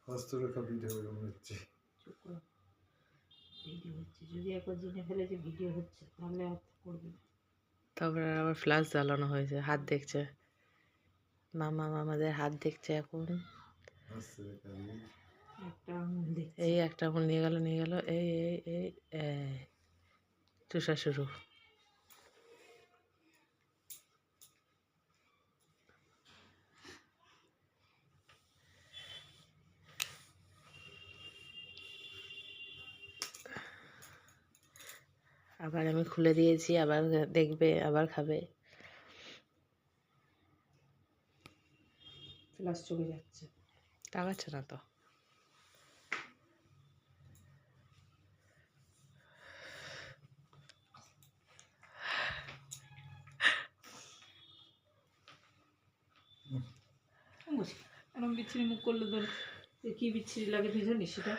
হস্তরেখা ভিডিও হচ্ছে। ভিডিও হচ্ছে, যদি একবার জেনে ফেলে যে ভিডিও হচ্ছে তাহলে আর করবে না। তারপরে আবার ফ্ল্যাশ জ্বালানো হয়েছে, হাত দেখছে মামা, মামাদের হাত দেখছে এখন। হস্তরেখা দিয়ে একটা আঙুল দেখছে। এই একটা আঙুল নিয়ে গেল এই এই এই এই চুষা শুরু। আবার আমি খুলে দিয়েছি, আবার দেখবে, আবার খাবে। ফ্লাশ চলে যাচ্ছে। তাকাচ্ছে না তো। এরকম বিচ্ছিরি মুখ করলে তোর কি বিচ্ছিরি লাগে তুই জানিস সেটা?